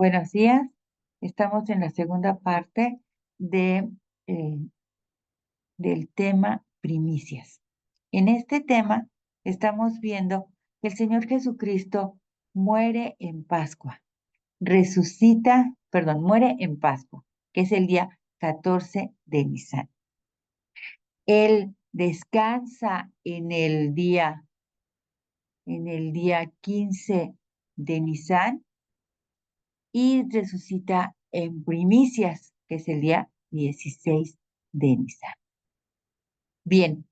Buenos días. Estamos en la segunda parte de, eh, del tema primicias. En este tema estamos viendo que el Señor Jesucristo muere en Pascua, muere en Pascua, que es el día 14 de Nisan. Él descansa en el día 15 de Nisan y resucita en primicias, que es el día 16 de Nisan. Bien,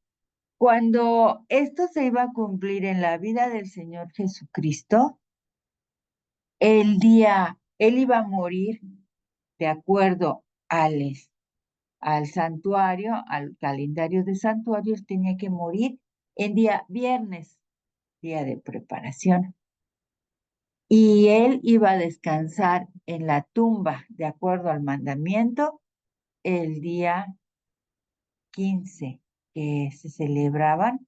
cuando esto se iba a cumplir en la vida del Señor Jesucristo, él iba a morir de acuerdo al santuario, al calendario de santuario, él tenía que morir en día viernes, día de preparación. Y él iba a descansar en la tumba, de acuerdo al mandamiento, el día 15, que se celebraban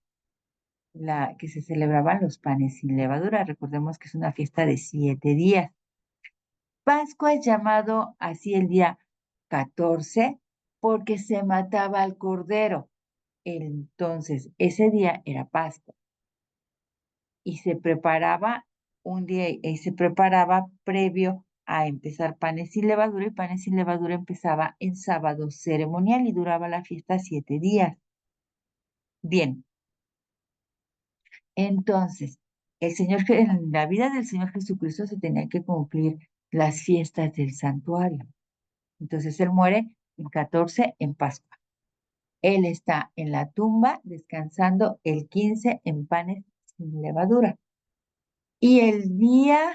los panes sin levadura. Recordemos que es una fiesta de 7 días. Pascua es llamado así el día 14 porque se mataba al cordero. Entonces, ese día era Pascua y se preparaba previo a empezar panes sin levadura, y panes sin levadura empezaba en sábado ceremonial y duraba la fiesta 7 días. Bien, entonces, en la vida del Señor Jesucristo se tenía que cumplir las fiestas del santuario. Entonces, él muere el 14 en Pascua. Él está en la tumba descansando el 15 en panes sin levadura. Y el día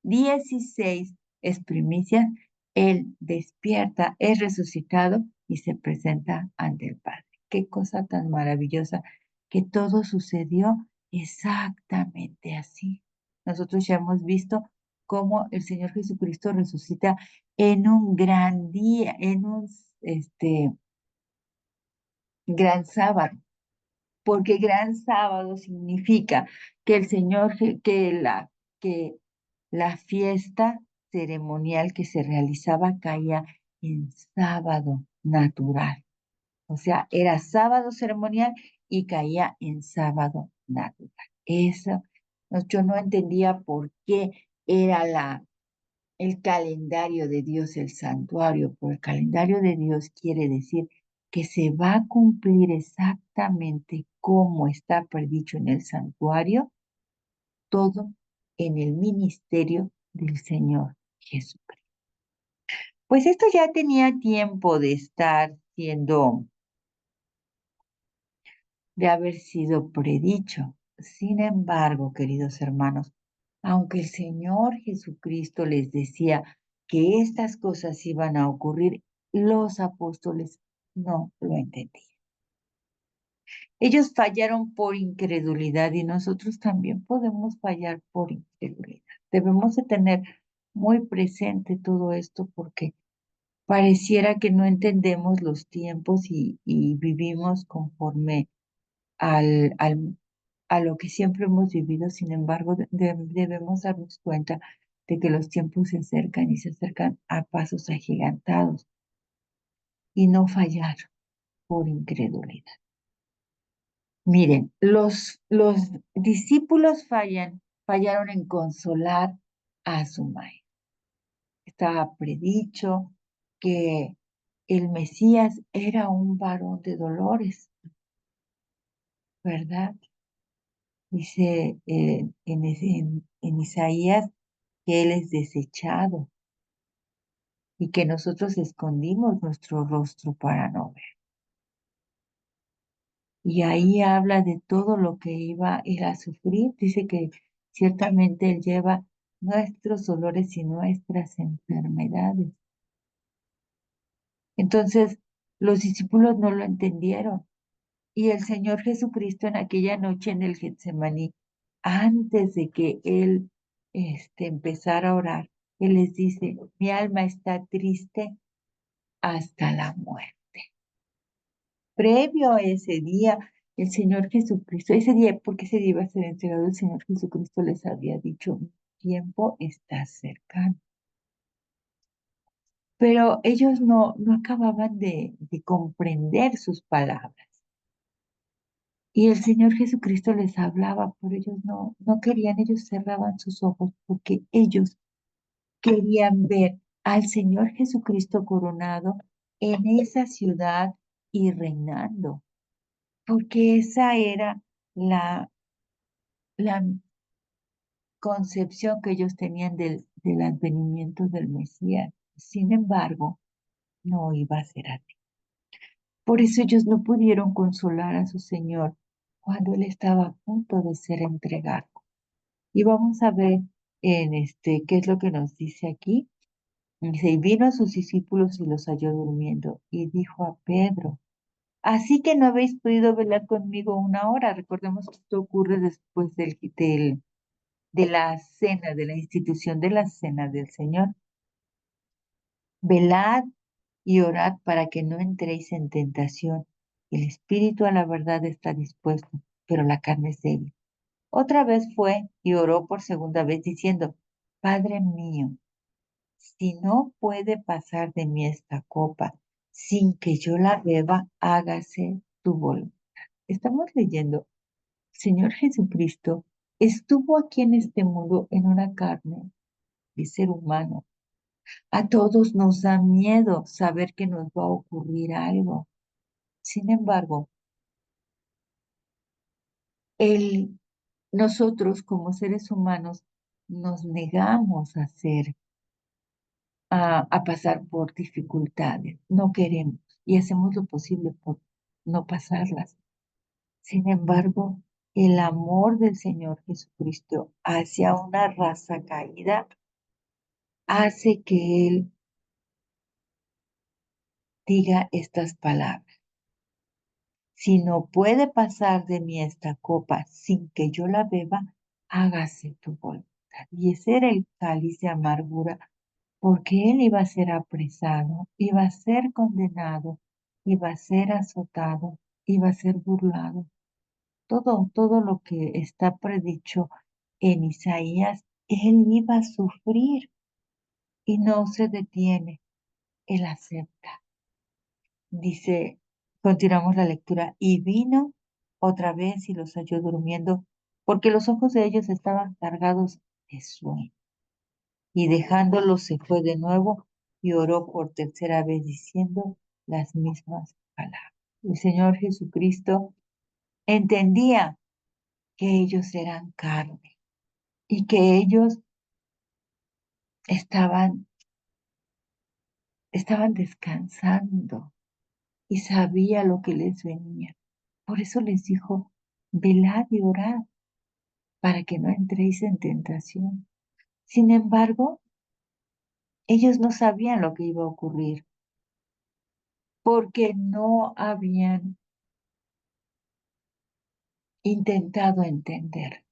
16 es primicia, él despierta, es resucitado y se presenta ante el Padre. Qué cosa tan maravillosa, que todo sucedió exactamente así. Nosotros ya hemos visto cómo el Señor Jesucristo resucita en un gran día, en un gran sábado, porque gran sábado significa que el Señor, que la fiesta ceremonial que se realizaba caía en sábado natural. O sea, era sábado ceremonial y caía en sábado natural. Eso, yo no entendía por qué era el calendario de Dios, el santuario, por el calendario de Dios quiere decir que se va a cumplir exactamente como está predicho en el santuario, todo en el ministerio del Señor Jesucristo. Pues esto ya tenía tiempo de haber sido predicho. Sin embargo, queridos hermanos, aunque el Señor Jesucristo les decía que estas cosas iban a ocurrir, los apóstoles no lo entendían. Ellos fallaron por incredulidad y nosotros también podemos fallar por incredulidad. Debemos de tener muy presente todo esto porque pareciera que no entendemos los tiempos y vivimos conforme a lo que siempre hemos vivido. Sin embargo, debemos darnos cuenta de que los tiempos se acercan y se acercan a pasos agigantados y no fallar por incredulidad. Miren, los discípulos fallaron en consolar a su maestro. Estaba predicho que el Mesías era un varón de dolores, ¿verdad? Dice en Isaías que Él es desechado y que nosotros escondimos nuestro rostro para no ver. Y ahí habla de todo lo que iba a ir a sufrir. Dice que ciertamente Él lleva nuestros dolores y nuestras enfermedades. Entonces, los discípulos no lo entendieron. Y el Señor Jesucristo en aquella noche en el Getsemaní, antes de que Él empezara a orar, Él les dice: mi alma está triste hasta la muerte. Previo a ese día, el Señor Jesucristo, porque ese día iba a ser entregado, el Señor Jesucristo les había dicho: mi tiempo está cercano. pero ellos no acababan de comprender sus palabras. Y el Señor Jesucristo les hablaba, pero ellos no querían, ellos cerraban sus ojos porque ellos querían ver al Señor Jesucristo coronado en esa ciudad y reinando, porque esa era la concepción que ellos tenían del advenimiento del Mesías. Sin embargo, no iba a ser así. Por eso ellos no pudieron consolar a su Señor cuando Él estaba a punto de ser entregado. Y vamos a ver qué es lo que nos dice aquí. Dice, y vino a sus discípulos y los halló durmiendo, y dijo a Pedro, así que no habéis podido velar conmigo una hora. Recordemos que esto ocurre después de la cena, de la institución de la cena del Señor. Velad y orad para que no entréis en tentación. El espíritu a la verdad está dispuesto, pero la carne es débil. Otra vez fue y oró por segunda vez diciendo, Padre mío, si no puede pasar de mí esta copa sin que yo la beba, hágase tu voluntad. Estamos leyendo, Señor Jesucristo estuvo aquí en este mundo en una carne de ser humano. A todos nos da miedo saber que nos va a ocurrir algo. Sin embargo, el, nosotros como seres humanos nos negamos a pasar por dificultades. No queremos y hacemos lo posible por no pasarlas. Sin embargo, el amor del Señor Jesucristo hacia una raza caída hace que Él diga estas palabras. Si no puede pasar de mí esta copa sin que yo la beba, hágase tu voluntad. Y ese era el cáliz de amargura, porque él iba a ser apresado, iba a ser condenado, iba a ser azotado, iba a ser burlado. Todo lo que está predicho en Isaías, él iba a sufrir y no se detiene, él acepta. Dice, continuamos la lectura, y vino otra vez y los halló durmiendo, porque los ojos de ellos estaban cargados de sueño. Y dejándolos se fue de nuevo y oró por tercera vez diciendo las mismas palabras. El Señor Jesucristo entendía que ellos eran carne y que ellos estaban, estaban descansando y sabía lo que les venía. Por eso les dijo, velad y orad para que no entréis en tentación. Sin embargo, ellos no sabían lo que iba a ocurrir porque no habían intentado entender.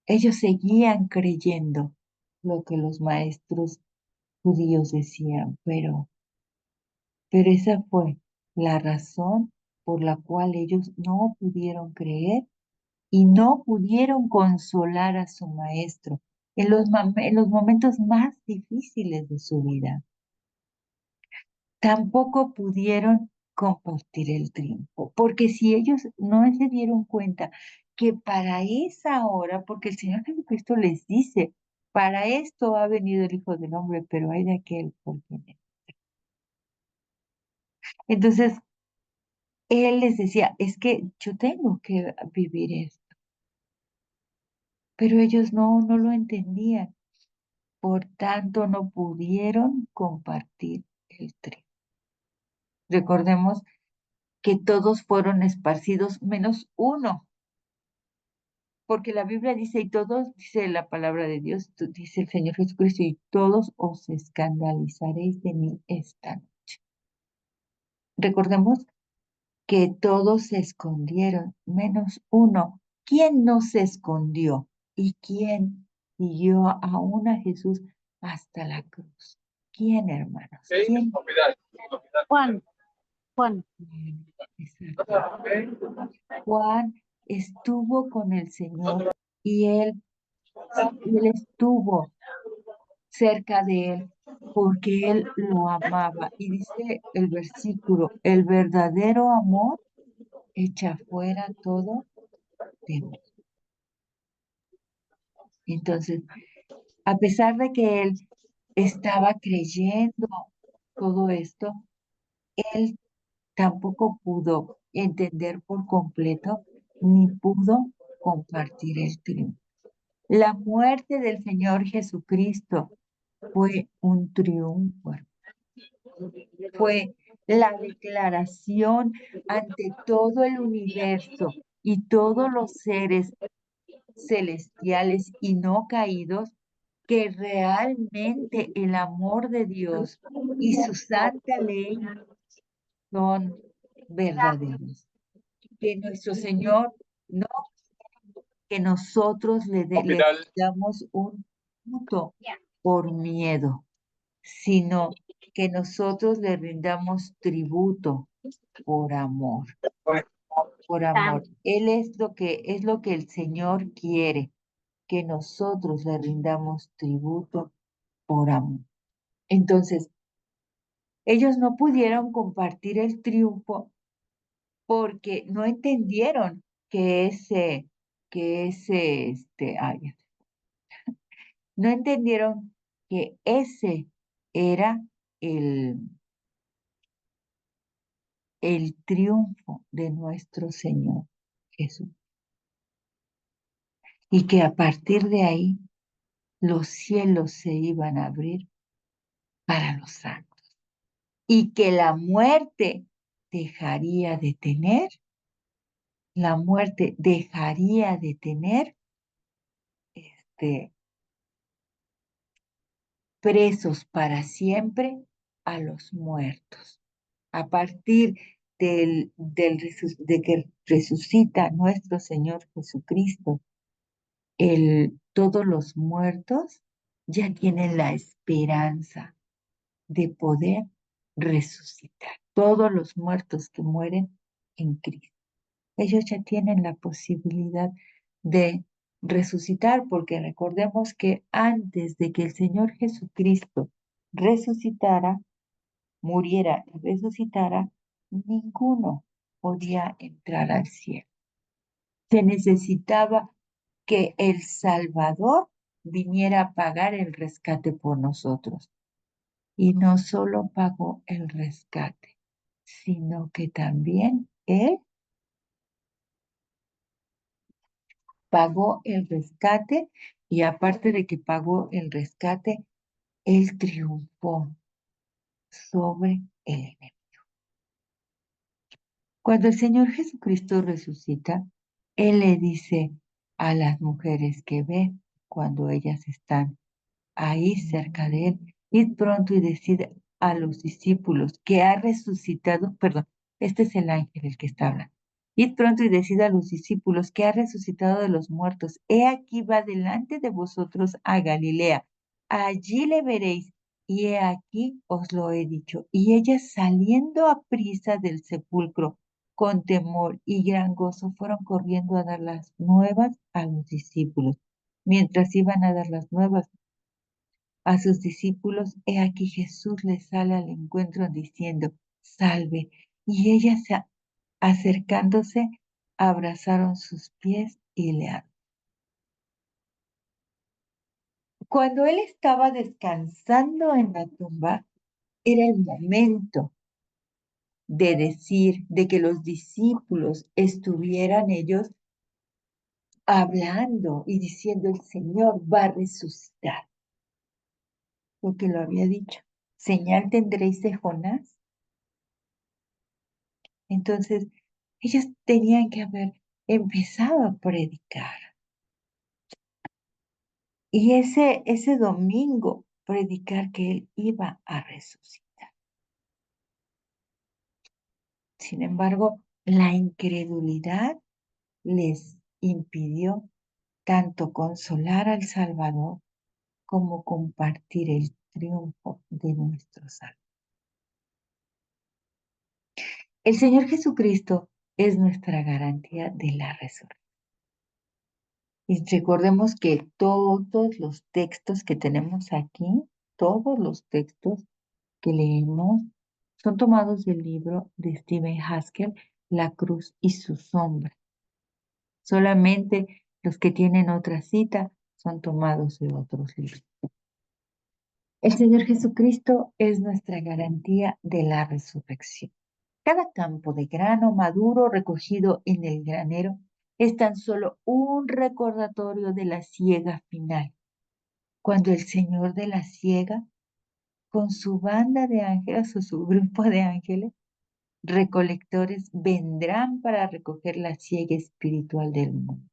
Ellos seguían creyendo lo que los maestros judíos decían, pero esa fue la razón por la cual ellos no pudieron creer y no pudieron consolar a su maestro en los momentos más difíciles de su vida. Tampoco pudieron compartir el triunfo, porque si ellos no se dieron cuenta que para esa hora, porque el Señor Jesucristo les dice, para esto ha venido el Hijo del Hombre, pero hay de aquel por quien es. Entonces, Él les decía, es que yo tengo que vivir esto, pero ellos no lo entendían, por tanto no pudieron compartir el triunfo. Recordemos que todos fueron esparcidos menos uno, porque la Biblia dice, y todos, dice la palabra de Dios, dice el Señor Jesucristo, y todos os escandalizaréis de mí esta noche. Recordemos que todos se escondieron, menos uno. ¿Quién no se escondió? ¿Y quién siguió aún a Jesús hasta la cruz? ¿Quién, hermanos? ¿Quién? Juan, Juan. Exacto. Juan estuvo con el Señor y él estuvo cerca de él, porque Él lo amaba. Y dice el versículo, el verdadero amor echa fuera todo temor. Entonces, a pesar de que Él estaba creyendo todo esto, Él tampoco pudo entender por completo ni pudo compartir el triunfo. La muerte del Señor Jesucristo fue un triunfo, fue la declaración ante todo el universo y todos los seres celestiales y no caídos que realmente el amor de Dios y su santa ley son verdaderos. Que nuestro Señor no que nosotros le damos un fruto por miedo, sino que nosotros le rindamos tributo por amor, por amor. Él es lo que el Señor quiere, que nosotros le rindamos tributo por amor. Entonces, ellos no pudieron compartir el triunfo porque no entendieron ay, no entendieron que ese era el, el triunfo de nuestro Señor Jesús. Y que a partir de ahí los cielos se iban a abrir para los santos. Y que la muerte dejaría de tener, la muerte dejaría de tener presos para siempre a los muertos. A partir de que resucita nuestro Señor Jesucristo, todos los muertos ya tienen la esperanza de poder resucitar. Todos los muertos que mueren en Cristo. Ellos ya tienen la posibilidad de resucitar, porque recordemos que antes de que el Señor Jesucristo resucitara, muriera y resucitara, ninguno podía entrar al cielo. Se necesitaba que el Salvador viniera a pagar el rescate por nosotros. Y no solo pagó el rescate, sino que también Él pagó el rescate y aparte de que pagó el rescate, Él triunfó sobre el enemigo. Cuando el Señor Jesucristo resucita, Él le dice a las mujeres que ve cuando ellas están ahí cerca de Él, id pronto y decid a los discípulos que ha resucitado, perdón, este es el ángel el que está hablando. Id pronto y decid a los discípulos que ha resucitado de los muertos. He aquí va delante de vosotros a Galilea. Allí le veréis. Y he aquí os lo he dicho. Y ellas saliendo a prisa del sepulcro, con temor y gran gozo, fueron corriendo a dar las nuevas a los discípulos. Mientras iban a dar las nuevas a sus discípulos, he aquí Jesús les sale al encuentro diciendo, salve. Y ellas acercándose, abrazaron sus pies y le adoraron. Cuando él estaba descansando en la tumba, era el momento de decir, de que los discípulos estuvieran ellos hablando y diciendo, el Señor va a resucitar, porque lo había dicho. Señal tendréis de Jonás. Entonces, ellos tenían que haber empezado a predicar. Y ese domingo, predicar que Él iba a resucitar. Sin embargo, la incredulidad les impidió tanto consolar al Salvador como compartir el triunfo de nuestro Salvador. El Señor Jesucristo es nuestra garantía de la resurrección. Y recordemos que todos los textos que tenemos aquí todos los textos que leemos son tomados del libro de Stephen Haskell, La cruz y su sombra. Solamente los que tienen otra cita son tomados de otros libros. El Señor Jesucristo es nuestra garantía de la resurrección. Cada campo de grano maduro recogido en el granero es tan solo un recordatorio de la siega final, cuando el Señor de la siega, con su banda de ángeles o su grupo de ángeles, recolectores, vendrán para recoger la siega espiritual del mundo.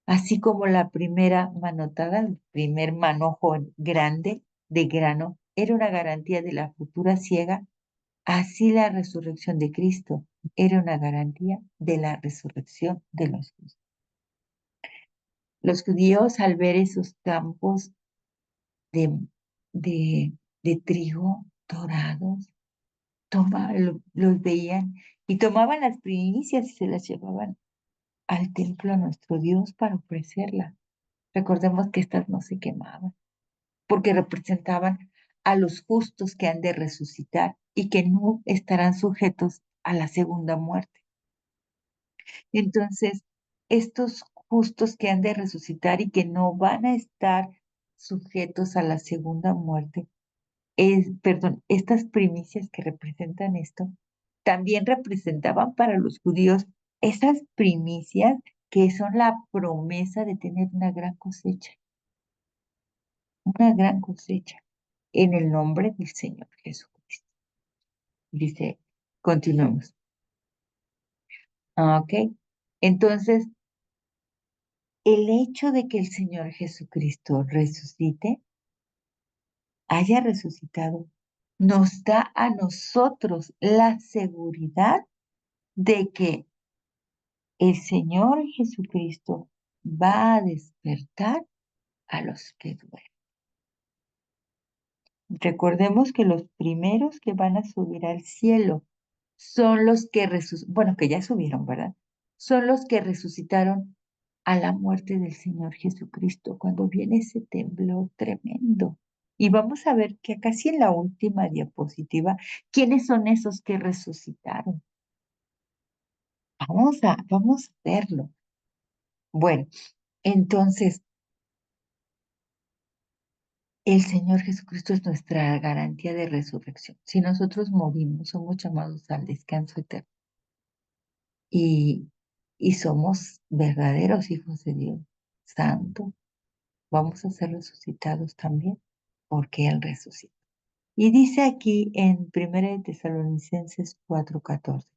Así como la primera manotada, el primer manojo grande de grano, era una garantía de la futura siega, así la resurrección de Cristo era una garantía de la resurrección de los justos. Los judíos, al ver esos campos de, de, de trigo dorados, los veían y tomaban las primicias y se las llevaban al templo a nuestro Dios para ofrecerlas. Recordemos que estas no se quemaban, porque representaban a los justos que han de resucitar y que no estarán sujetos a la segunda muerte. Entonces, estos justos que han de resucitar y que no van a estar sujetos a la segunda muerte, perdón, estas primicias que representan esto, también representaban para los judíos esas primicias que son la promesa de tener una gran cosecha en el nombre del Señor Jesucristo. Dice, continuemos. Ok, entonces, el hecho de que el Señor Jesucristo resucite, haya resucitado, nos da a nosotros la seguridad de que el Señor Jesucristo va a despertar a los que duermen. Recordemos que los primeros que van a subir al cielo son los que bueno, que ya subieron, ¿verdad? Son los que resucitaron a la muerte del Señor Jesucristo, cuando viene ese temblor tremendo. Y vamos a ver que casi en la última diapositiva, ¿quiénes son esos que resucitaron? Vamos a verlo. Bueno, entonces, el Señor Jesucristo es nuestra garantía de resurrección. Si nosotros morimos, somos llamados al descanso eterno. Y, y somos verdaderos hijos de Dios, santo, vamos a ser resucitados también, porque Él resucitó. Y dice aquí en 1 de Tesalonicenses 4:14,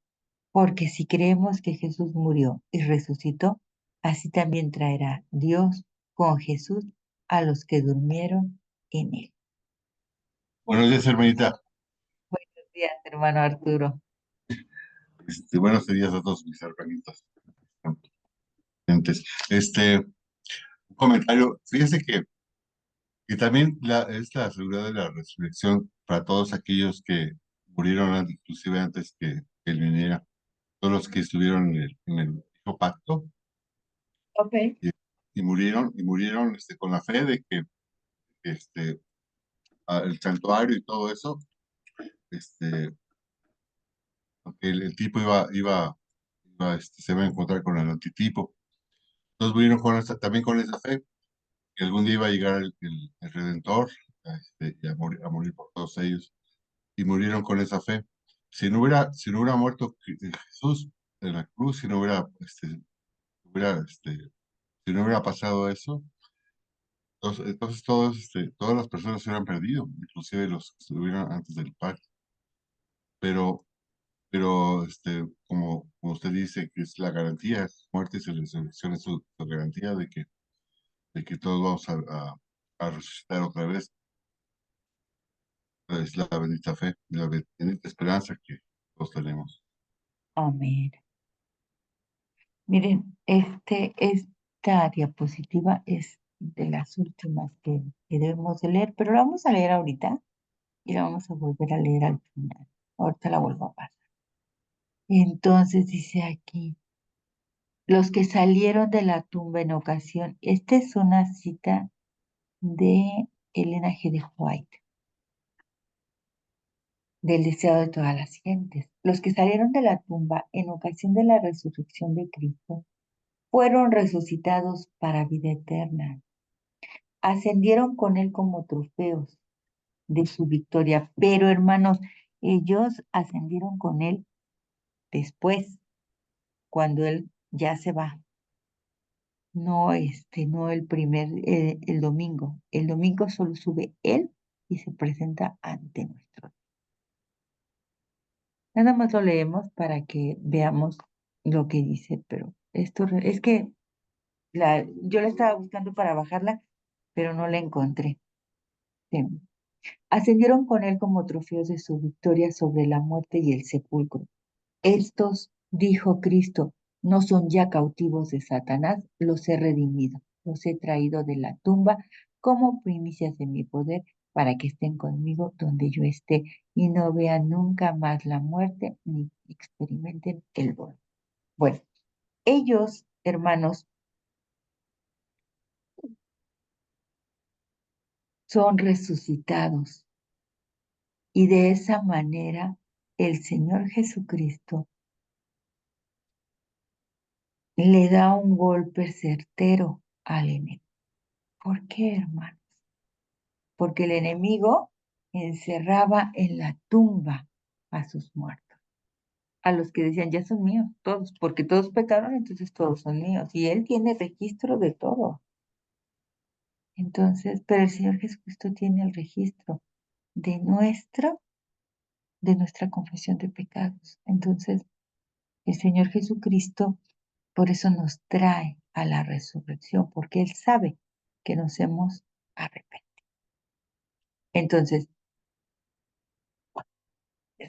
porque si creemos que Jesús murió y resucitó, así también traerá Dios con Jesús a los que durmieron en Él. Buenos días, hermanita. Buenos días, hermano Arturo. Buenos días a todos mis hermanitos. Un comentario. Fíjese que también es la seguridad de la resurrección para todos aquellos que murieron inclusive antes que Él viniera. Todos los que estuvieron en el viejo pacto Ok. y murieron con la fe de que el santuario y todo eso, aunque el tipo se iba a encontrar con el antitipo. Entonces murieron también con esa fe, que algún día iba a llegar el Redentor, y a morir por todos ellos, y murieron con esa fe. Si no hubiera muerto Jesús en la cruz, si no hubiera pasado eso, entonces todas las personas se hubieran perdido, inclusive los que estuvieron antes del pacto. Pero como usted dice, que es la garantía, muerte y resurrección es su garantía de que todos vamos a resucitar otra vez. Es la bendita fe, la bendita esperanza que todos tenemos. Amén. Miren, esta diapositiva es de las últimas que debemos de leer, pero la vamos a leer ahorita y la vamos a volver a leer al final. Ahorita la vuelvo a pasar. Entonces dice aquí, los que salieron de la tumba en ocasión, esta es una cita de Elena G. de White. del deseo de todas las gentes. Los que salieron de la tumba en ocasión de la resurrección de Cristo fueron resucitados para vida eterna. Ascendieron con él como trofeos de su victoria. Pero hermanos, ellos ascendieron con él después, cuando él ya se va. No, no el domingo. El domingo solo sube él y se presenta ante nuestro. Nada más lo leemos para que veamos lo que dice, pero es que yo la estaba buscando para bajarla, pero no la encontré. Sí. Ascendieron con él como trofeos de su victoria sobre la muerte y el sepulcro. Estos, dijo Cristo, no son ya cautivos de Satanás, los he redimido, los he traído de la tumba como primicias de mi poder para que estén conmigo donde yo esté y no vean nunca más la muerte ni experimenten el dolor. Bueno, ellos, hermanos, son resucitados y de esa manera el Señor Jesucristo le da un golpe certero al enemigo. ¿Por qué, hermanos? Porque el enemigo encerraba en la tumba a sus muertos, a los que decían, ya son míos, todos, porque todos pecaron, entonces todos son míos, y él tiene registro de todo. Entonces, pero el Señor Jesucristo tiene el registro de de nuestra confesión de pecados. Entonces, el Señor Jesucristo por eso nos trae a la resurrección, porque Él sabe que nos hemos arrepentido. Entonces,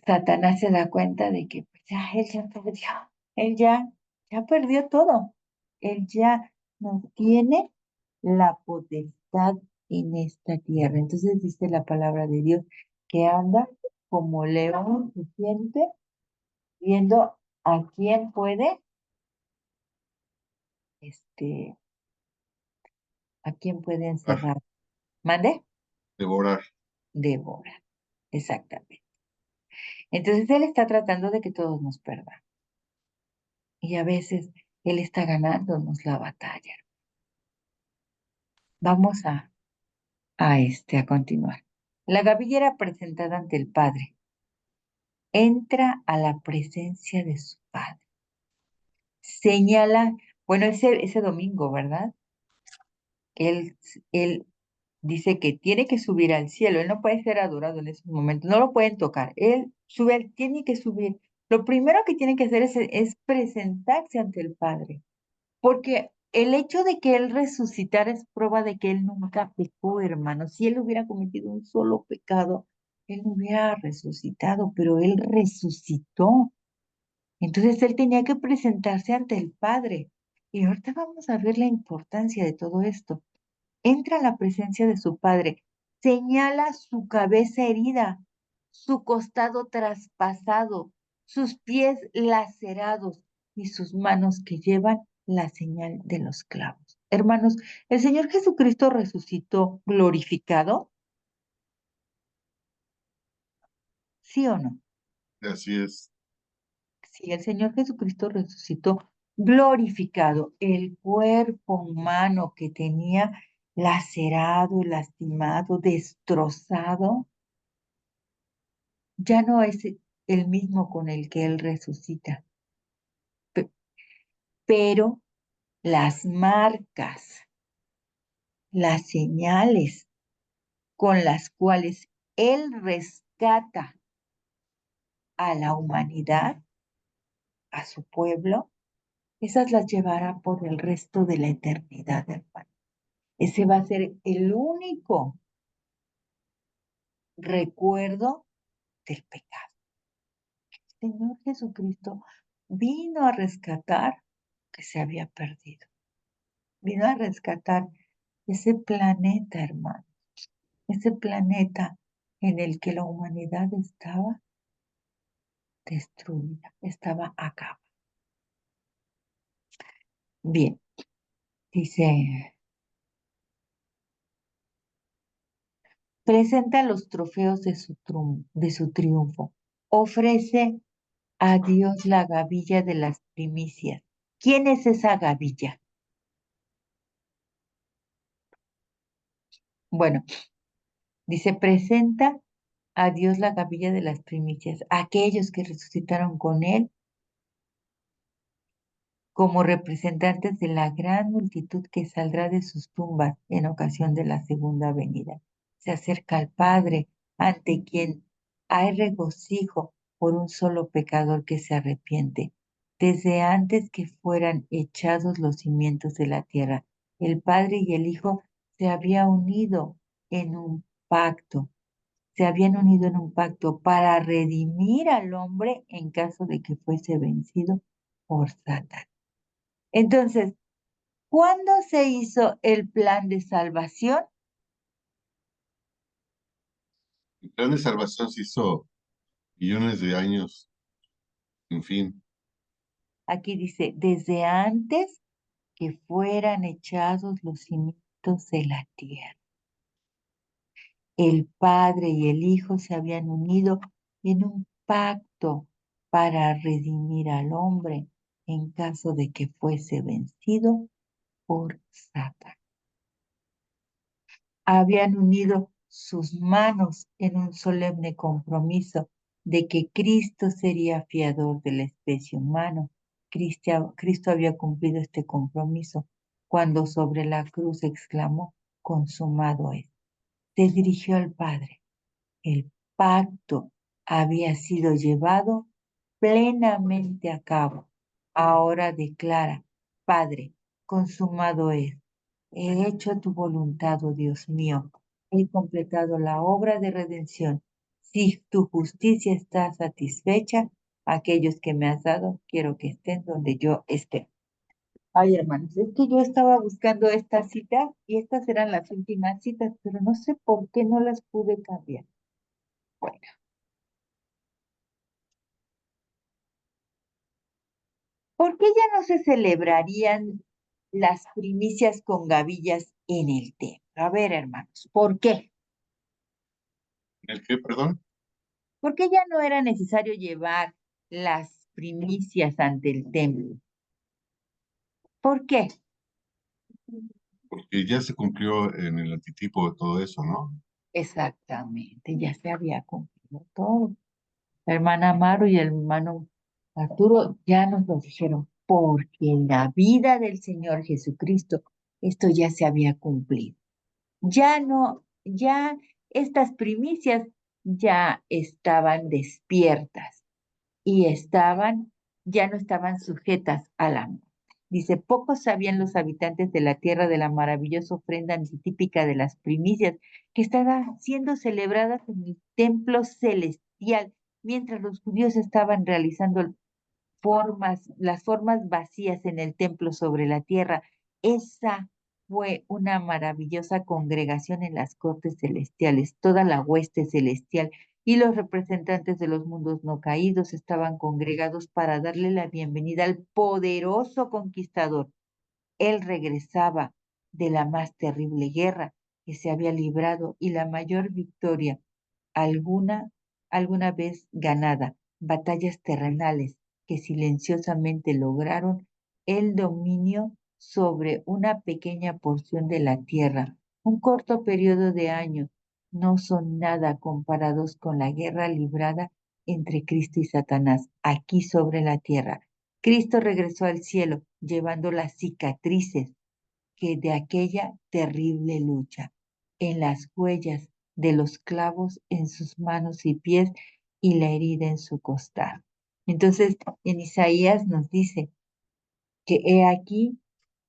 Satanás se da cuenta de que pues, ya él ya perdió, él ya perdió todo. Él ya no tiene la potestad en esta tierra. Entonces dice la palabra de Dios que anda como león rugiente, viendo a quién puede, este, a quién puede encerrar. ¿Mande? Devorar. Devora. Exactamente. Entonces él está tratando de que todos nos perdamos. Y a veces él está ganándonos la batalla. Vamos a continuar. La gavillera presentada ante el Padre entra a la presencia de su Padre. Señala, bueno, ese domingo, ¿verdad? Él, él dice que tiene que subir al cielo. Él no puede ser adorado en esos momentos. No lo pueden tocar. Él tiene que subir. Lo primero que tiene que hacer es presentarse ante el Padre. Porque el hecho de que él resucitara es prueba de que él nunca pecó, hermano. Si él hubiera cometido un solo pecado, él no hubiera resucitado, pero él resucitó. Entonces él tenía que presentarse ante el Padre. Y ahorita vamos a ver la importancia de todo esto. Entra a la presencia de su Padre, señala su cabeza herida, su costado traspasado, sus pies lacerados y sus manos que llevan la señal de los clavos. Hermanos, ¿el Señor Jesucristo resucitó glorificado? ¿Sí o no? Así es. Sí, el Señor Jesucristo resucitó glorificado. El cuerpo humano que tenía lacerado, lastimado, destrozado, ya no es el mismo con el que Él resucita. Pero las marcas, las señales con las cuales Él rescata a la humanidad, a su pueblo, esas las llevará por el resto de la eternidad, hermano. Ese va a ser el único recuerdo del pecado. El Señor Jesucristo vino a rescatar lo que se había perdido. Vino a rescatar ese planeta, hermano. Ese planeta en el que la humanidad estaba destruida, estaba acabada. Bien, dice, presenta los trofeos de su triunfo, ofrece a Dios la gavilla de las primicias. ¿Quién es esa gavilla? Bueno, dice, presenta a Dios la gavilla de las primicias, aquellos que resucitaron con él como representantes de la gran multitud que saldrá de sus tumbas en ocasión de la segunda venida. Se acerca al Padre, ante quien hay regocijo por un solo pecador que se arrepiente. Desde antes que fueran echados los cimientos de la tierra, el Padre y el Hijo se habían unido en un pacto. Se habían unido en un pacto para redimir al hombre en caso de que fuese vencido por Satán. Entonces, ¿cuándo se hizo el plan de salvación? El plan de salvación se hizo millones de años, en fin. Aquí dice, desde antes que fueran echados los cimientos de la tierra. El Padre y el Hijo se habían unido en un pacto para redimir al hombre en caso de que fuese vencido por Satán. Habían unido sus manos en un solemne compromiso de que Cristo sería fiador de la especie humana. Cristo había cumplido este compromiso cuando sobre la cruz exclamó, consumado es. Se dirigió al Padre. El pacto había sido llevado plenamente a cabo. Ahora declara, Padre, consumado es. He hecho tu voluntad, oh Dios mío. He completado la obra de redención. Si tu justicia está satisfecha, aquellos que me has dado, quiero que estén donde yo esté. Ay, hermanos, es que yo estaba buscando esta cita y estas eran las últimas citas, pero no sé por qué no las pude cambiar. Bueno, ¿por qué ya no se celebrarían las primicias con gavillas en el templo? A ver, hermanos, ¿por qué? ¿El qué, perdón? ¿Por qué ya no era necesario llevar las primicias ante el templo? ¿Por qué? Porque ya se cumplió en el antitipo de todo eso, ¿no? Exactamente, ya se había cumplido todo. La hermana Maru y el hermano Arturo ya nos lo dijeron, porque en la vida del Señor Jesucristo esto ya se había cumplido. Ya no, ya estas primicias ya estaban despiertas y ya no estaban sujetas a la muerte. Dice, pocos sabían los habitantes de la tierra de la maravillosa ofrenda antitípica de las primicias que estaba siendo celebradas en el templo celestial, mientras los judíos estaban realizando las formas vacías en el templo sobre la tierra. Esa fue una maravillosa congregación en las cortes celestiales. Toda la hueste celestial y los representantes de los mundos no caídos estaban congregados para darle la bienvenida al poderoso conquistador. Él regresaba de la más terrible guerra que se había librado y la mayor victoria alguna, alguna vez ganada, batallas terrenales que silenciosamente lograron el dominio sobre una pequeña porción de la tierra. Un corto periodo de años no son nada comparados con la guerra librada entre Cristo y Satanás aquí sobre la tierra. Cristo regresó al cielo llevando las cicatrices que de aquella terrible lucha, en las huellas de los clavos en sus manos y pies y la herida en su costado. Entonces, en Isaías nos dice que he aquí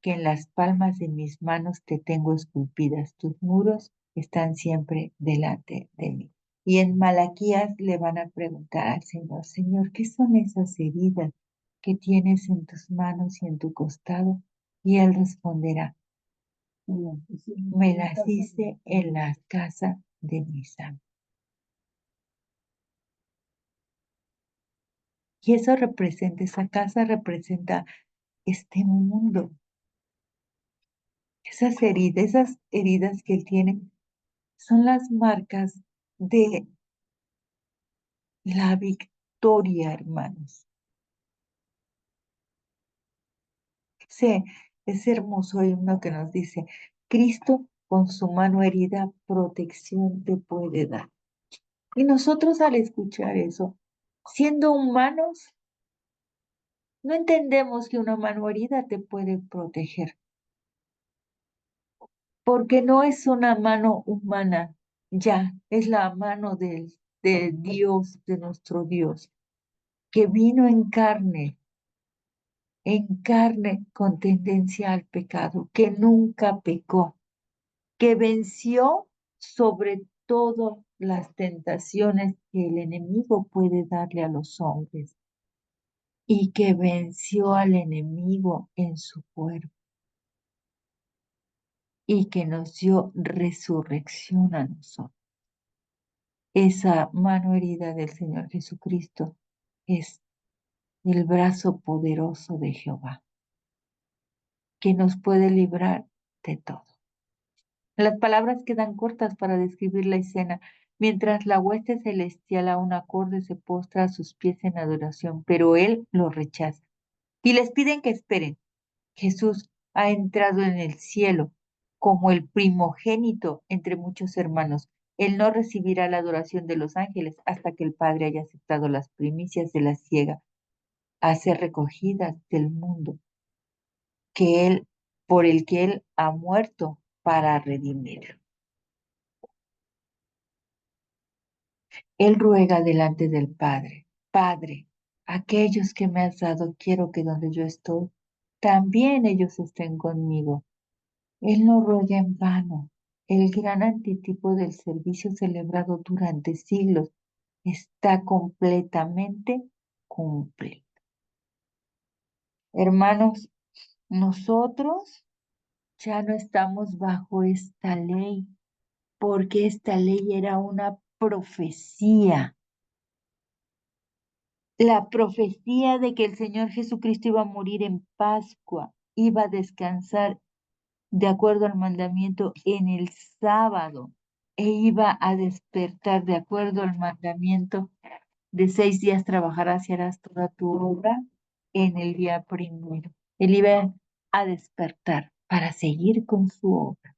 que en las palmas de mis manos te tengo esculpidas, tus muros están siempre delante de mí. Y en Malaquías le van a preguntar al Señor, Señor, ¿qué son esas heridas que tienes en tus manos y en tu costado? Y él responderá, me las hice en la casa de mis amigos. Y eso representa, esa casa representa este mundo. Esas heridas que él tiene son las marcas de la victoria, hermanos. Ese hermoso himno que nos dice, Cristo con su mano herida protección te puede dar. Y nosotros al escuchar eso, siendo humanos, no entendemos que una mano herida te puede proteger, porque no es una mano humana, ya, es la mano de Dios, de nuestro Dios, que vino en carne con tendencia al pecado, que nunca pecó, que venció sobre todo las tentaciones que el enemigo puede darle a los hombres y que venció al enemigo en su cuerpo y que nos dio resurrección a nosotros. Esa mano herida del Señor Jesucristo es el brazo poderoso de Jehová, que nos puede librar de todo. Las palabras quedan cortas para describir la escena, mientras la hueste celestial a un acorde se postra a sus pies en adoración, pero él lo rechaza. Y les piden que esperen. Jesús ha entrado en el cielo como el primogénito entre muchos hermanos. Él no recibirá la adoración de los ángeles hasta que el Padre haya aceptado las primicias de la ciega a ser recogidas del mundo por el que él ha muerto para redimir. Él ruega delante del Padre, Padre, aquellos que me has dado, quiero que donde yo estoy, también ellos estén conmigo. Él no ruega en vano. El gran antitipo del servicio celebrado durante siglos está completamente cumplido. Hermanos, nosotros ya no estamos bajo esta ley, porque esta ley era una profecía. La profecía de que el Señor Jesucristo iba a morir en Pascua, iba a descansar de acuerdo al mandamiento en el sábado e iba a despertar de acuerdo al mandamiento de 6 días trabajarás y harás toda tu obra en el día primero. Él iba a despertar para seguir con su obra.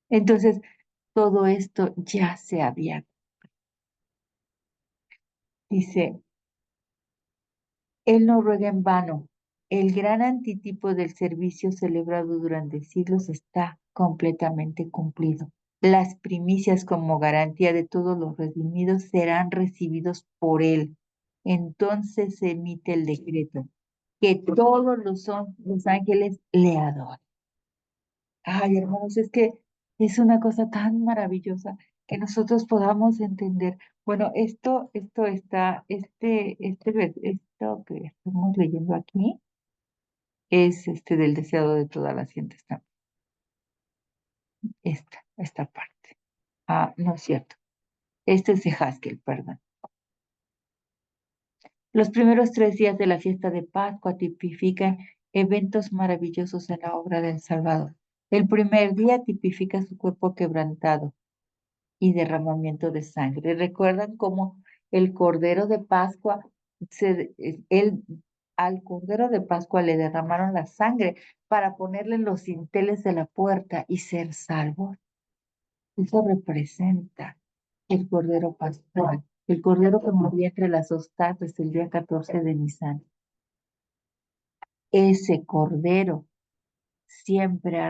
Entonces, todo esto ya se había, dice, él no ruega en vano. El gran antitipo del servicio celebrado durante siglos está completamente cumplido. Las primicias como garantía de todos los redimidos serán recibidos por él. Entonces se emite el decreto que todos los ángeles le adoren. Ay, hermanos, es que es una cosa tan maravillosa que nosotros podamos entender. Bueno, esto está, esto que estamos leyendo aquí es del deseado de todas las gentes también. Esta parte. Ah, no es cierto. Este es de Haskell, perdón. Los primeros 3 días de la fiesta de Pascua tipifican eventos maravillosos en la obra del Salvador. El primer día tipifica su cuerpo quebrantado y derramamiento de sangre. ¿Recuerdan cómo el Cordero de Pascua, al Cordero de Pascua le derramaron la sangre para ponerle en los dinteles de la puerta y ser salvo? Eso representa el Cordero Pascual, el Cordero que murió entre las dos tardes el día 14 de Nisan. Ese Cordero siempre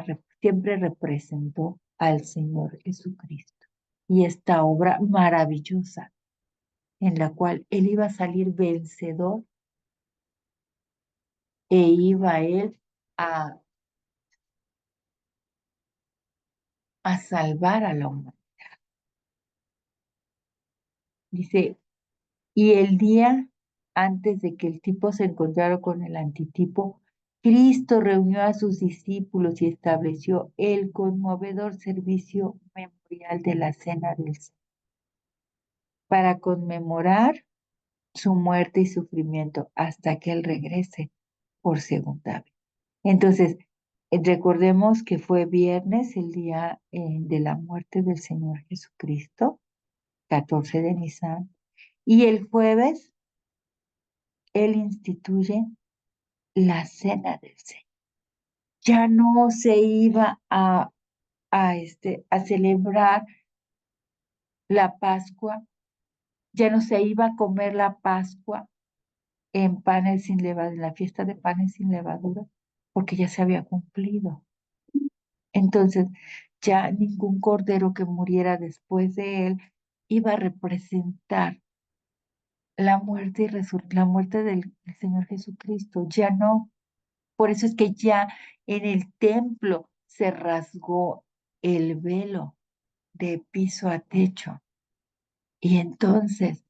representó al Señor Jesucristo. Y esta obra maravillosa en la cual él iba a salir vencedor e iba él a, a salvar a la humanidad. Dice, y el día antes de que el tipo se encontrara con el antitipo, Cristo reunió a sus discípulos y estableció el conmovedor servicio memorial de la Cena del Señor para conmemorar su muerte y sufrimiento hasta que Él regrese por segunda vez. Entonces, Recordemos que fue viernes, el día de la muerte del Señor Jesucristo, 14 de Nisan, y el jueves Él instituye la cena del Señor. Ya no se iba a celebrar la Pascua, ya no se iba a comer la Pascua en panes sin levadura, en la fiesta de panes sin levadura, porque ya se había cumplido. Entonces, ya ningún cordero que muriera después de él iba a representar la muerte la muerte del Señor Jesucristo. Ya no. Por eso es que ya en el templo se rasgó el velo de piso a techo. Y entonces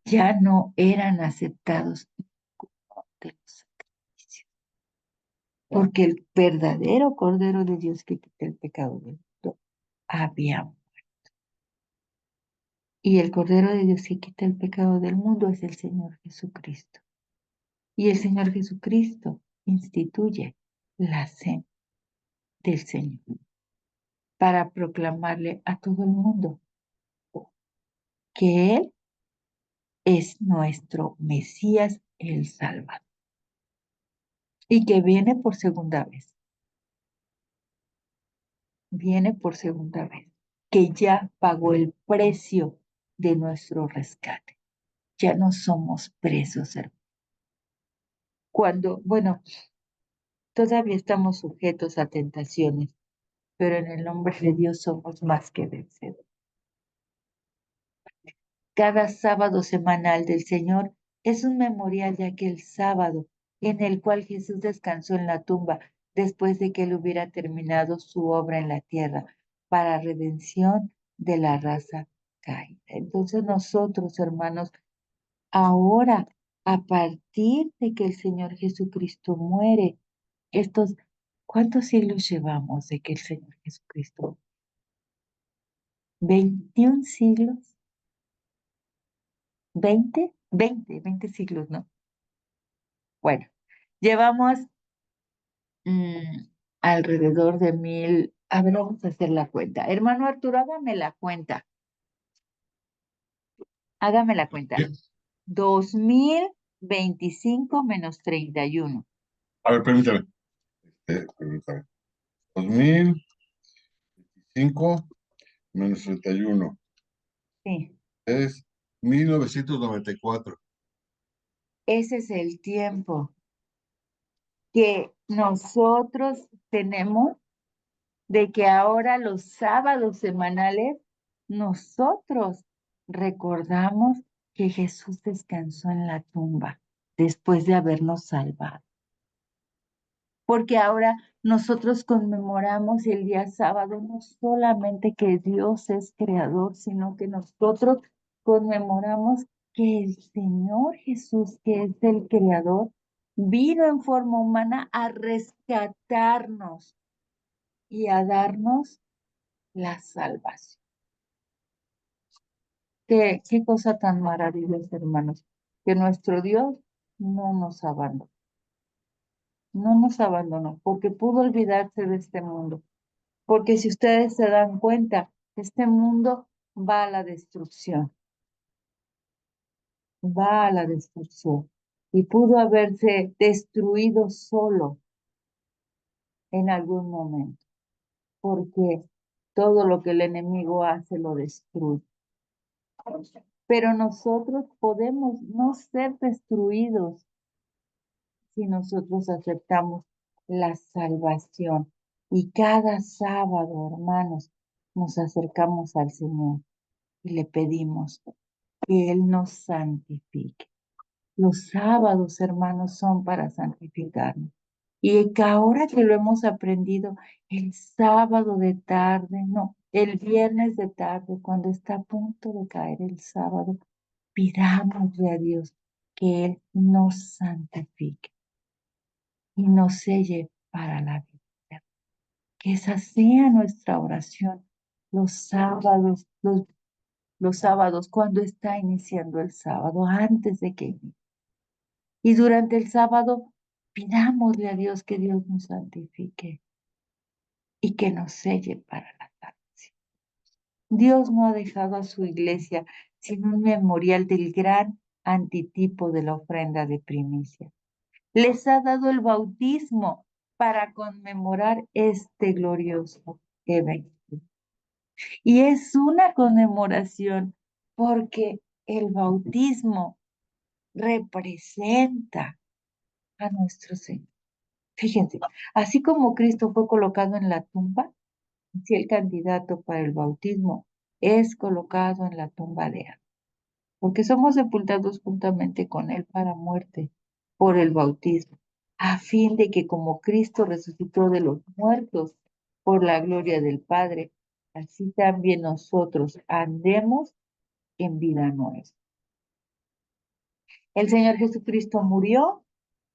ya no eran aceptados ninguno de los sacrificios, porque el verdadero Cordero de Dios que quita el pecado del mundo había. Y el Cordero de Dios que quita el pecado del mundo es el Señor Jesucristo. Y el Señor Jesucristo instituye la cena del Señor para proclamarle a todo el mundo que Él es nuestro Mesías, el Salvador, y que viene por segunda vez. Viene por segunda vez, que ya pagó el precio de nuestro rescate. Ya no somos presos, hermano. Bueno, todavía estamos sujetos a tentaciones, pero en el nombre de Dios somos más que vencedores. Cada sábado semanal del Señor es un memorial de aquel sábado en el cual Jesús descansó en la tumba después de que él hubiera terminado su obra en la tierra para redención de la raza caída. Entonces nosotros, hermanos, ahora, a partir de que el Señor Jesucristo muere, ¿cuántos siglos llevamos de que el Señor Jesucristo? 21 siglos, 20 siglos, ¿no? Bueno, llevamos alrededor de 1000. A ver, vamos a hacer la cuenta. Hermano Arturo, hágame la cuenta. Hágame la cuenta. Bien. 2025 menos 31. A ver, permítame. Permítame. 2025 menos 31 Sí, es 1994. ese es el tiempo que nosotros tenemos de que ahora los sábados semanales nosotros recordamos que Jesús descansó en la tumba después de habernos salvado. Porque ahora nosotros conmemoramos el día sábado no solamente que Dios es creador, sino que nosotros conmemoramos que el Señor Jesús, que es el creador, vino en forma humana a rescatarnos y a darnos la salvación. Qué cosa tan maravillosa, hermanos, que nuestro Dios no nos abandonó. No nos abandonó porque pudo olvidarse de este mundo. Porque si ustedes se dan cuenta, este mundo va a la destrucción. Va a la destrucción. Y pudo haberse destruido solo en algún momento. Porque todo lo que el enemigo hace lo destruye. Pero nosotros podemos no ser destruidos si nosotros aceptamos la salvación. Y cada sábado, hermanos, nos acercamos al Señor y le pedimos que Él nos santifique. Los sábados, hermanos, son para santificarnos. Y que ahora que lo hemos aprendido, el sábado de tarde, no, el viernes de tarde, cuando está a punto de caer el sábado, pidámosle a Dios que Él nos santifique y nos selle para la vida. Que esa sea nuestra oración los sábados, los sábados, cuando está iniciando el sábado, antes de que inicie. Y durante el sábado, Pidámosle a Dios que Dios nos santifique y que nos selle para la salvación. Dios no ha dejado a su iglesia sin un memorial del gran antitipo de la ofrenda de primicia. Les ha dado el bautismo para conmemorar este glorioso evento. Y es una conmemoración porque el bautismo representa a nuestro Señor. Fíjense, así como Cristo fue colocado en la tumba, si el candidato para el bautismo es colocado en la tumba de Adán, porque somos sepultados juntamente con Él para muerte por el bautismo, a fin de que como Cristo resucitó de los muertos por la gloria del Padre, así también nosotros andemos en vida nueva. El Señor Jesucristo murió,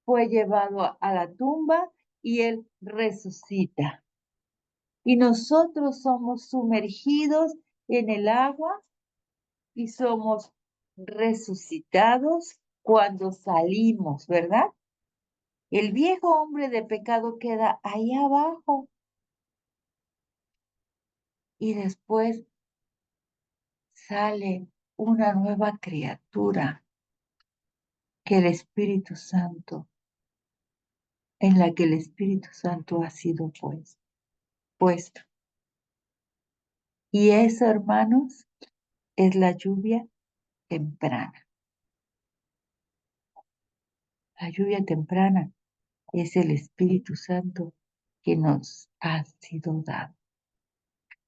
fue llevado a la tumba y Él resucita. Y nosotros somos sumergidos en el agua y somos resucitados cuando salimos, ¿verdad? El viejo hombre de pecado queda ahí abajo y después sale una nueva criatura que el Espíritu Santo, en la que el Espíritu Santo ha sido puesto. Y eso, hermanos, es la lluvia temprana. La lluvia temprana es el Espíritu Santo que nos ha sido dado.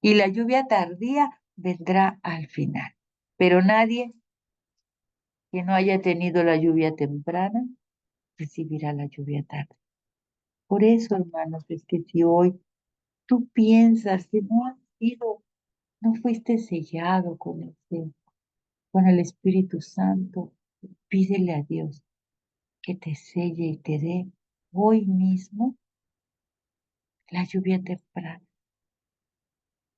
Y la lluvia tardía vendrá al final. Pero nadie que no haya tenido la lluvia temprana recibirá la lluvia tarde. Por eso, hermanos, es que si hoy tú piensas que no fuiste sellado con el Espíritu Santo, pídele a Dios que te selle y te dé hoy mismo la lluvia temprana,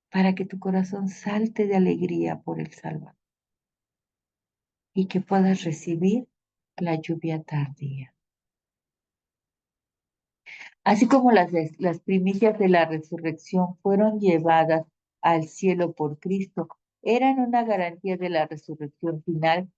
para que tu corazón salte de alegría por el Salvador y que puedas recibir la lluvia tardía. Así como las primicias de la resurrección fueron llevadas al cielo por Cristo, eran una garantía de la resurrección final.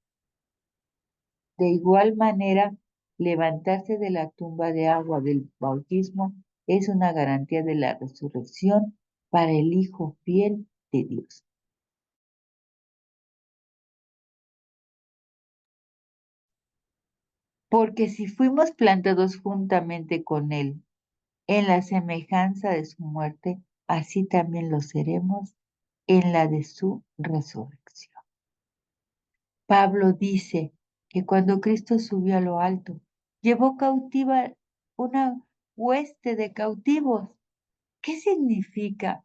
De igual manera, levantarse de la tumba de agua del bautismo es una garantía de la resurrección para el Hijo fiel de Dios. Porque si fuimos plantados juntamente con Él en la semejanza de su muerte, así también lo seremos en la de su resurrección. Pablo dice que cuando Cristo subió a lo alto, llevó cautiva una hueste de cautivos. ¿Qué significa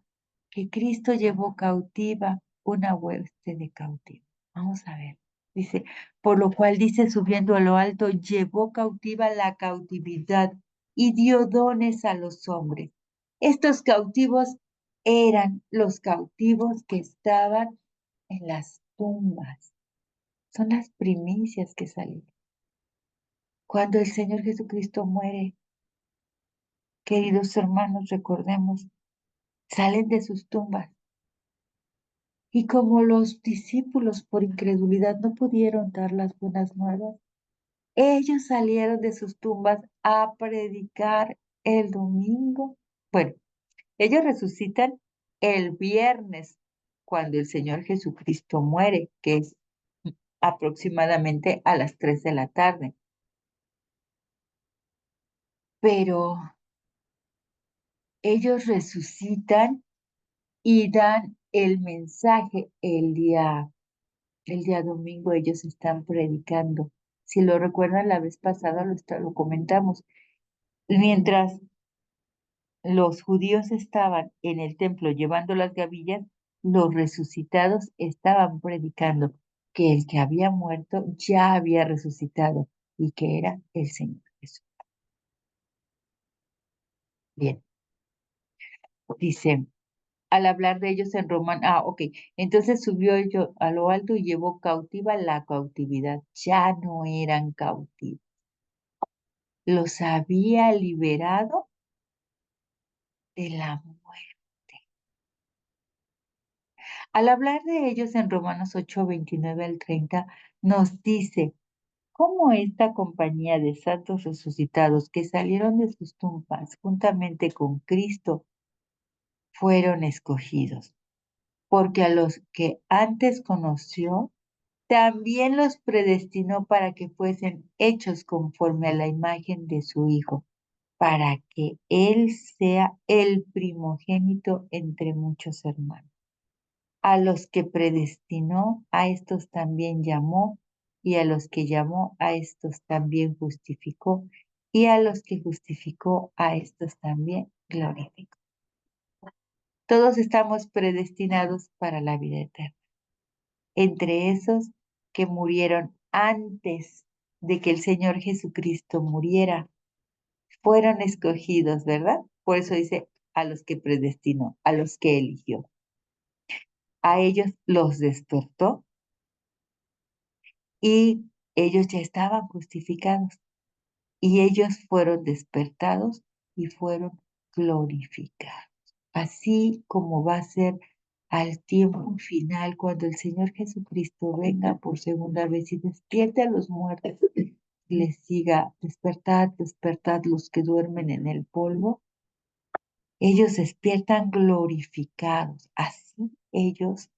que Cristo llevó cautiva una hueste de cautivos? Vamos a ver. Dice, por lo cual dice, subiendo a lo alto, llevó cautiva la cautividad y dio dones a los hombres. Estos cautivos eran los cautivos que estaban en las tumbas. Son las primicias que salieron. Cuando el Señor Jesucristo muere, queridos hermanos, recordemos, salen de sus tumbas. Y como los discípulos por incredulidad no pudieron dar las buenas nuevas, ellos salieron de sus tumbas a predicar el domingo. Bueno, ellos resucitan el viernes cuando el Señor Jesucristo muere, que es aproximadamente a las 3 de la tarde. Pero ellos resucitan y dan el mensaje el día domingo. Ellos están predicando. Si lo recuerdan, la vez pasada lo comentamos. Mientras los judíos estaban en el templo llevando las gavillas, los resucitados estaban predicando que el que había muerto ya había resucitado y que era el Señor Jesús. Bien, dice, al hablar de ellos en Román, ok, entonces subió yo a lo alto y llevó cautiva la cautividad, ya no eran cautivos. los había liberado de la muerte. Al hablar de ellos en Romanos 8, 29 al 30, nos dice cómo esta compañía de santos resucitados que salieron de sus tumbas juntamente con Cristo fueron escogidos, porque a los que antes conoció, también los predestinó para que fuesen hechos conforme a la imagen de su Hijo, para que Él sea el primogénito entre muchos hermanos. A los que predestinó, a estos también llamó, y a los que llamó, a estos también justificó, y a los que justificó, a estos también glorificó. Todos estamos predestinados para la vida eterna. Entre esos que murieron antes de que el Señor Jesucristo muriera, fueron escogidos, ¿verdad? Por eso dice a los que predestinó, a los que eligió. A ellos los despertó y ellos ya estaban justificados y ellos fueron despertados y fueron glorificados. Así como va a ser al tiempo final cuando el Señor Jesucristo venga por segunda vez y despierte a los muertos, les diga, despertad, despertad los que duermen en el polvo. Ellos despiertan glorificados. Así ellos,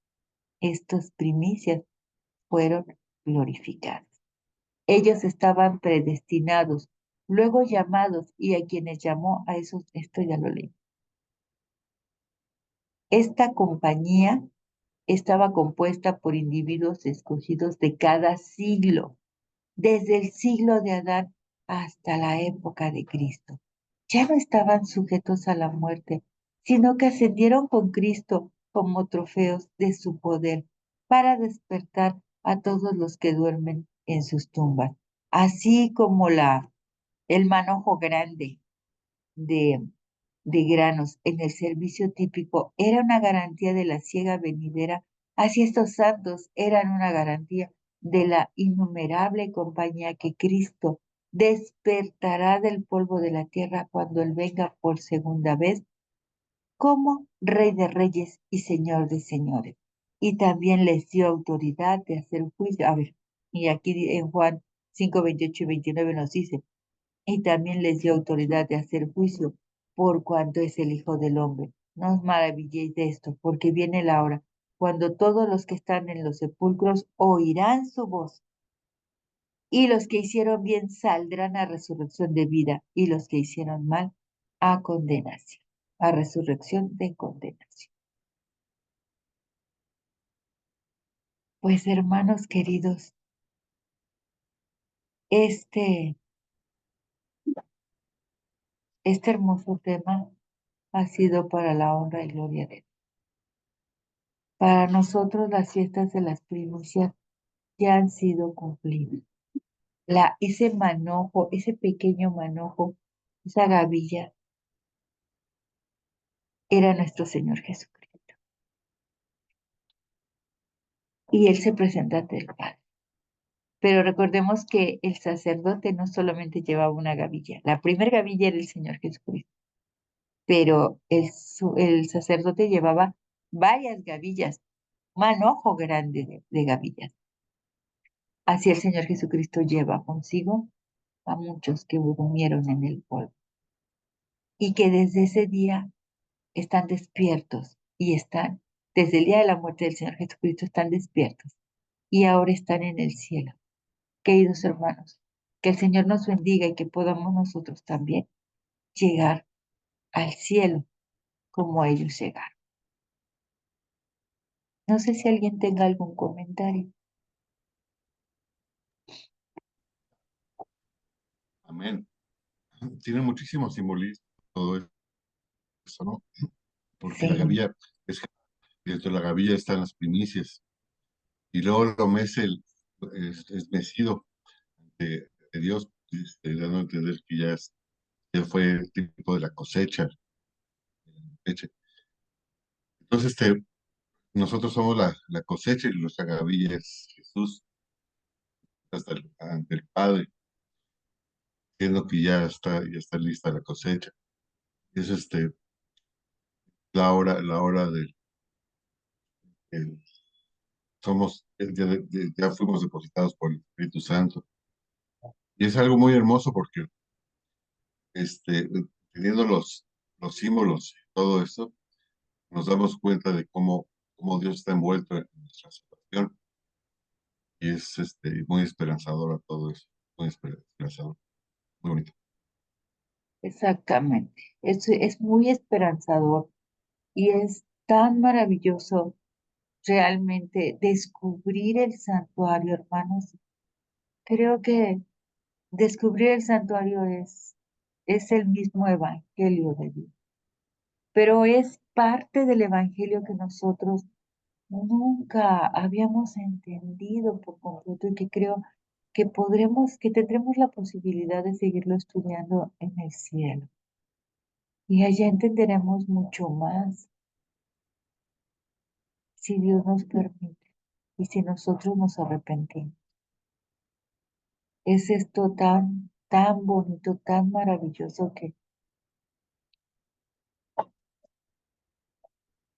estas primicias, fueron glorificados. Ellos estaban predestinados, luego llamados, y a quienes llamó, a esos, esto ya lo leí. Esta compañía estaba compuesta por individuos escogidos de cada siglo, desde el siglo de Adán hasta la época de Cristo. Ya no estaban sujetos a la muerte, sino que ascendieron con Cristo como trofeos de su poder para despertar a todos los que duermen en sus tumbas, así como el manojo grande de, de granos en el servicio típico era una garantía de la siega venidera, así estos santos eran una garantía de la innumerable compañía que Cristo despertará del polvo de la tierra cuando Él venga por segunda vez como Rey de Reyes y Señor de Señores. Y también les dio autoridad de hacer juicio. A ver, y aquí en Juan 5, 28 y 29 nos dice, y también les dio autoridad de hacer juicio por cuanto es el Hijo del Hombre. No os maravilléis de esto, porque viene la hora cuando todos los que están en los sepulcros oirán su voz, y los que hicieron bien saldrán a resurrección de vida, y los que hicieron mal a condenación, a resurrección de condenación. Pues hermanos queridos, este, este hermoso tema ha sido para la honra y gloria de Dios. Para nosotros las fiestas de las primicias ya han sido cumplidas. Ese manojo, ese pequeño manojo, esa gavilla, era nuestro Señor Jesucristo. Y Él se presenta ante el Padre. Pero recordemos que el sacerdote no solamente llevaba una gavilla. La primera gavilla era el Señor Jesucristo. Pero el sacerdote llevaba varias gavillas, manojo grande de gavillas. Así el Señor Jesucristo lleva consigo a muchos que durmieron en el polvo y que desde ese día están despiertos y están, desde el día de la muerte del Señor Jesucristo, están despiertos y ahora están en el cielo. Queridos hermanos, que el Señor nos bendiga y que podamos nosotros también llegar al cielo como ellos llegaron. No sé si alguien tenga algún comentario. Amén. Tiene muchísimo simbolismo todo eso, ¿no? Porque la Sí, gavilla, es que dentro de la gavilla están las primicias, y luego lo mece es mecido de Dios, dando a entender que ya fue el tiempo de la cosecha. Leche. Entonces, nosotros somos la cosecha y nuestra gavilla es Jesús ante el Padre. viendo que ya está lista la cosecha. Es la hora el- ya fuimos depositados por el Espíritu Santo. Y es algo muy hermoso porque teniendo los símbolos y todo esto, nos damos cuenta de cómo Dios está envuelto en nuestra situación. Y es muy esperanzador a todo eso. Muy esperanzador. Muy bonito. Exactamente. Es muy esperanzador y es tan maravilloso realmente descubrir el santuario, hermanos. Creo que descubrir el santuario es el mismo evangelio de Dios, pero es parte del evangelio que nosotros nunca habíamos entendido por completo y que creo que tendremos la posibilidad de seguirlo estudiando en el cielo. Y allá entenderemos mucho más si Dios nos permite y si nosotros nos arrepentimos. Es esto tan bonito, tan maravilloso que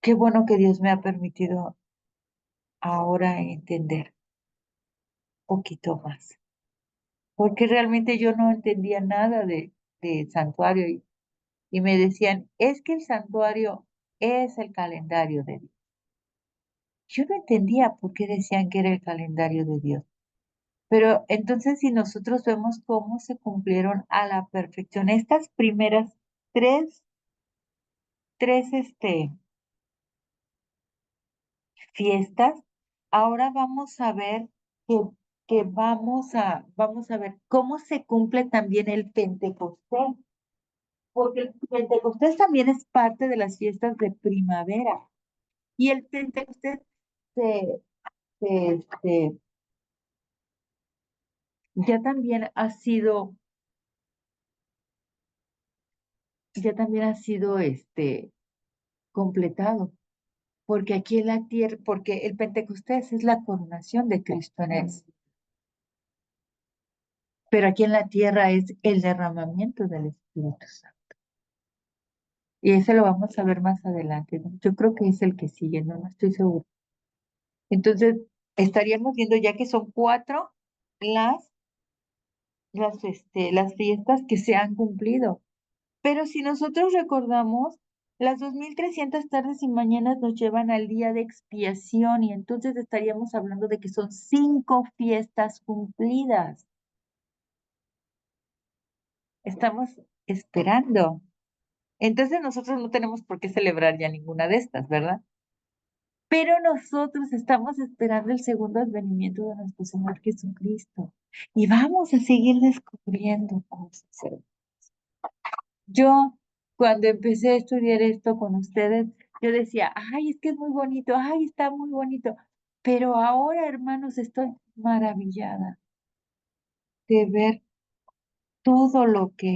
qué bueno que Dios me ha permitido ahora entender un poquito más. Porque realmente yo no entendía nada de santuario y me decían, es que el santuario es el calendario de Dios. Yo no entendía por qué decían que era el calendario de Dios. Pero entonces si nosotros vemos cómo se cumplieron a la perfección estas primeras tres, tres fiestas, ahora vamos a ver que vamos a ver cómo se cumple también el Pentecostés, porque el Pentecostés también es parte de las fiestas de primavera. Y el Pentecostés se, se, ya también ha sido, ya también ha sido completado, porque aquí en la tierra, porque el Pentecostés es la coronación de Cristo en él, pero aquí en la tierra es el derramamiento del Espíritu Santo. Y ese lo vamos a ver más adelante, ¿no? Yo creo que es el que sigue, no estoy seguro. Entonces, estaríamos viendo ya que son cuatro las, las fiestas que se han cumplido. Pero si nosotros recordamos, las 2300 tardes y mañanas nos llevan al día de expiación y entonces estaríamos hablando de que son 5 fiestas cumplidas. Estamos esperando. Entonces nosotros no tenemos por qué celebrar ya ninguna de estas, ¿verdad? Pero nosotros estamos esperando el segundo advenimiento de nuestro Señor Jesucristo y vamos a seguir descubriendo cosas. Yo, cuando empecé a estudiar esto con ustedes, yo decía, ay, es que es muy bonito, ay, está muy bonito. Pero ahora, hermanos, estoy maravillada de ver todo lo que